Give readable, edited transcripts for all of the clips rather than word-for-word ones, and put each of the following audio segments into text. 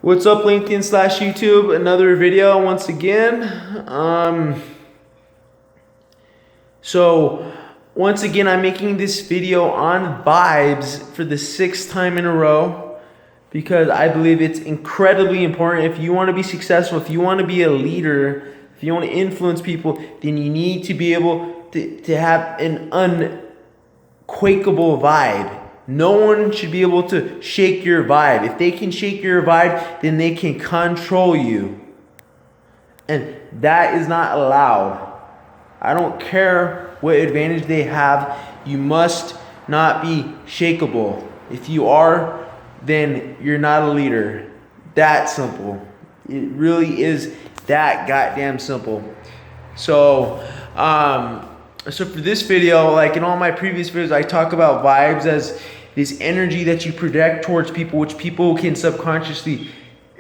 What's up, LinkedIn / YouTube? Another video once again. So once again, I'm making this video on vibes for the 6th time in a row because I believe it's incredibly important. If you want to be successful, if you want to be a leader, if you want to influence people, then you need to be able to have an unquakeable vibe. No one should be able to shake your vibe. If they can shake your vibe, then they can control you. And that is not allowed. I don't care what advantage they have. You must not be shakeable. If you are, then you're not a leader. That simple. It really is that goddamn simple. So for this video, like in all my previous videos, I talk about vibes as this energy that you project towards people, which people can subconsciously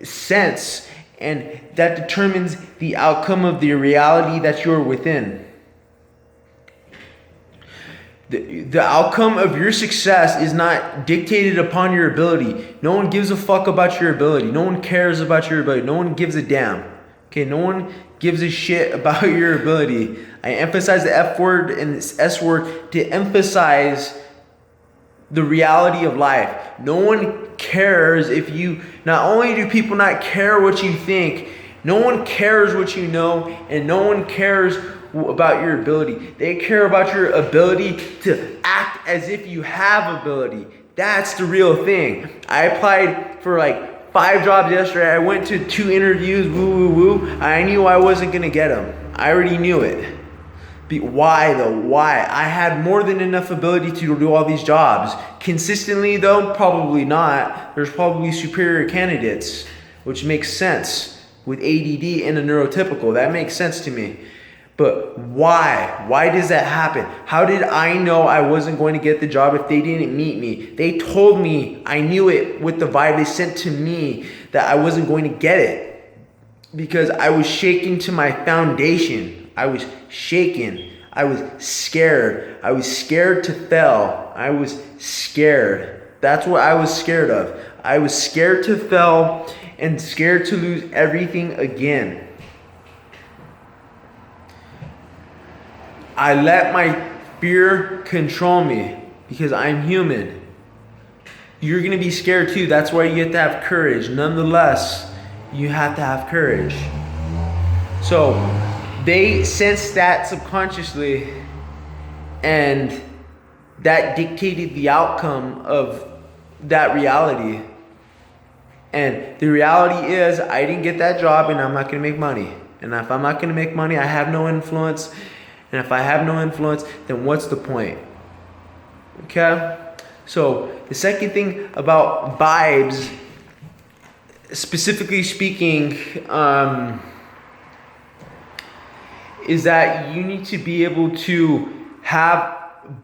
sense, and that determines the outcome of the reality that you're within. The outcome of your success is not dictated upon your ability. No one gives a fuck about your ability. No one cares about your ability. No one gives a damn. Okay, no one gives a shit about your ability. I emphasize the F word and this S word to emphasize the reality of life. No one cares if you, not only do people not care what you think, no one cares what you know, and no one cares about your ability. They care about your ability to act as if you have ability. That's the real thing. I applied for like 5 jobs yesterday. I went to 2 interviews, I knew I wasn't gonna get them. I already knew it. Why though? Why? I had more than enough ability to do all these jobs. Consistently though, probably not. There's probably superior candidates, which makes sense with ADD and a neurotypical. That makes sense to me. But why? Why does that happen? How did I know I wasn't going to get the job if they didn't meet me? They told me, I knew it with the vibe they sent to me that I wasn't going to get it because I was shaking to my foundation. I was shaken. I was scared. I was scared to fail. I was scared. That's what I was scared of. I was scared to fail and scared to lose everything again. I let my fear control me because I'm human. You're going to be scared too. That's why you have to have courage. Nonetheless, you have to have courage. So they sense that subconsciously, and that dictated the outcome of that reality. And the reality is, I didn't get that job and I'm not going to make money. And if I'm not going to make money, I have no influence. And if I have no influence, then what's the point? Okay? So the second thing about vibes, specifically speaking, is that you need to be able to have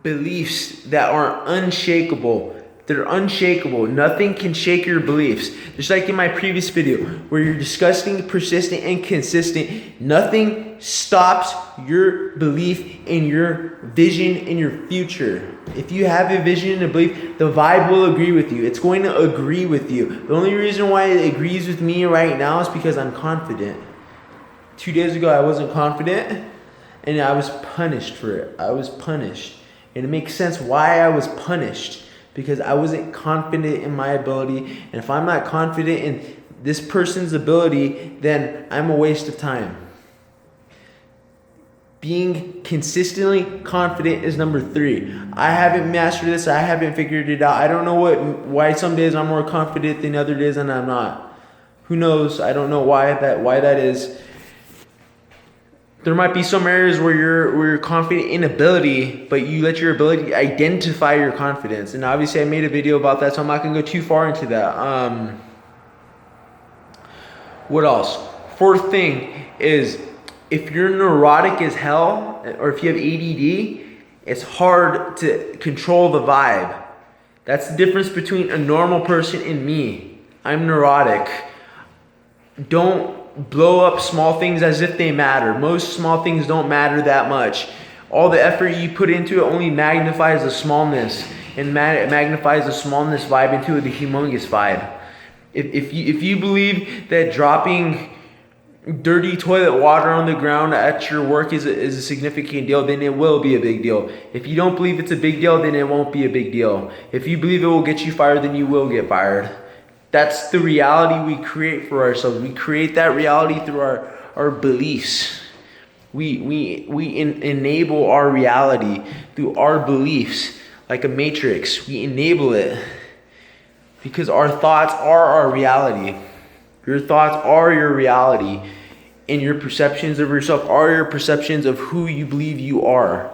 beliefs that are unshakable. They're unshakable. Nothing can shake your beliefs. Just like in my previous video, where you're disgusting, persistent, and consistent, nothing stops your belief in your vision in your future. If you have a vision and a belief, the vibe will agree with you. It's going to agree with you. The only reason why it agrees with me right now is because I'm confident. 2 days ago, I wasn't confident, and I was punished for it. I was punished. And it makes sense why I was punished, because I wasn't confident in my ability. And if I'm not confident in this person's ability, then I'm a waste of time. Being consistently confident is number 3. I haven't mastered this. I haven't figured it out. I don't know why some days I'm more confident than other days and I'm not. Who knows? I don't know why that is. There might be some areas where you're confident in ability, but you let your ability identify your confidence. And obviously I made a video about that, so I'm not going to go too far into that. What else? 4th thing is, if you're neurotic as hell, or if you have ADD, it's hard to control the vibe. That's the difference between a normal person and me. I'm neurotic. Don't blow up small things as if they matter. Most small things don't matter that much. All the effort you put into it only magnifies the smallness, and magnifies the smallness vibe into the humongous vibe. If you believe that dropping dirty toilet water on the ground at your work is a significant deal, then it will be a big deal. If you don't believe it's a big deal, then it won't be a big deal. If you believe it will get you fired, then you will get fired. That's the reality we create for ourselves. We create that reality through our beliefs. We enable our reality through our beliefs, like a matrix. We enable it because our thoughts are our reality. Your thoughts are your reality, and your perceptions of yourself are your perceptions of who you believe you are.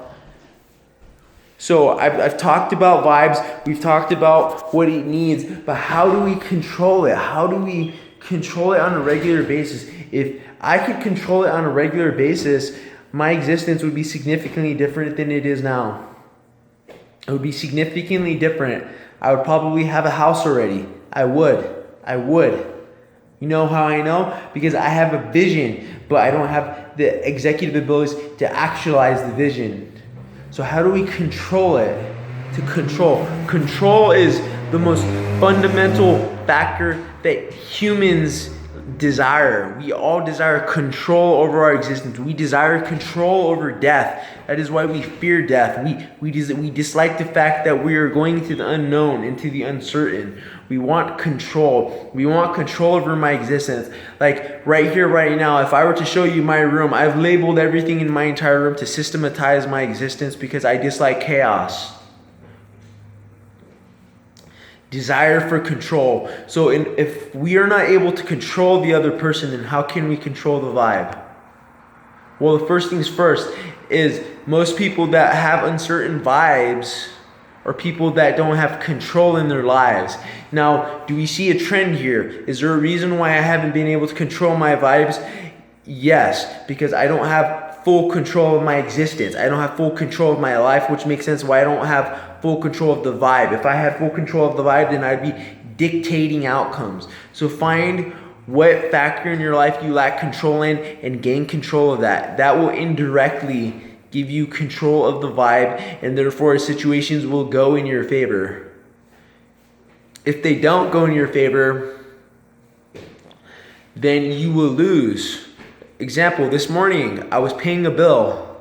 So I've talked about vibes, we've talked about what it needs, but how do we control it? How do we control it on a regular basis? If I could control it on a regular basis, my existence would be significantly different than it is now. It would be significantly different. I would probably have a house already. I would. You know how I know? Because I have a vision, but I don't have the executive abilities to actualize the vision. So how do we control it? To control. Control is the most fundamental factor that humans desire. We all desire control over our existence. We desire control over death. That is why we fear death. We dislike the fact that we are going to the unknown, into the uncertain. We want control. We want control over my existence. Like right here, right now, if I were to show you my room, I've labeled everything in my entire room to systematize my existence because I dislike chaos. Desire for control. So if we are not able to control the other person, then how can we control the vibe? Well, the first things first is most people that have uncertain vibes are people that don't have control in their lives. Now, do we see a trend here? Is there a reason why I haven't been able to control my vibes? Yes, because I don't have full control of my existence. I don't have full control of my life, which makes sense why I don't have full control of the vibe. If I had full control of the vibe, then I'd be dictating outcomes. So find what factor in your life you lack control in and gain control of that. That will indirectly give you control of the vibe, and therefore situations will go in your favor. If they don't go in your favor, then you will lose. Example, this morning I was paying a bill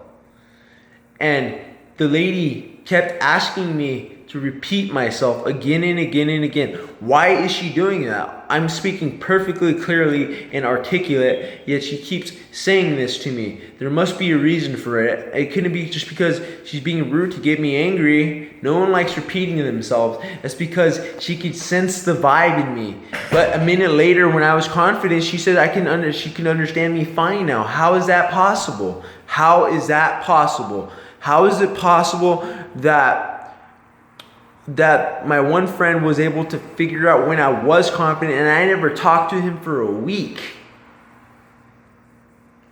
and the lady kept asking me to repeat myself again and again and again. Why is she doing that? I'm speaking perfectly clearly and articulate, yet she keeps saying this to me. There must be a reason for it. It couldn't be just because she's being rude to get me angry. No one likes repeating themselves. That's because she could sense the vibe in me. But a minute later, when I was confident, she said she can understand me fine now. How is that possible? How is that possible? How is it possible that my one friend was able to figure out when I was confident and I never talked to him for a week?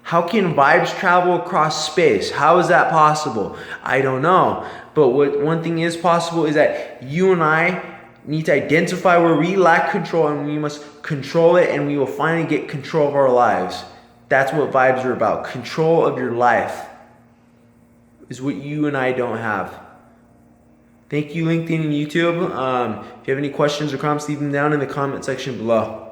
How can vibes travel across space? How is that possible? I don't know. But what one thing is possible is that you and I need to identify where we lack control, and we must control it, and we will finally get control of our lives. That's what vibes are about. Control of your life is what you and I don't have. Thank you, LinkedIn and YouTube. If you have any questions or comments, leave them down in the comment section below.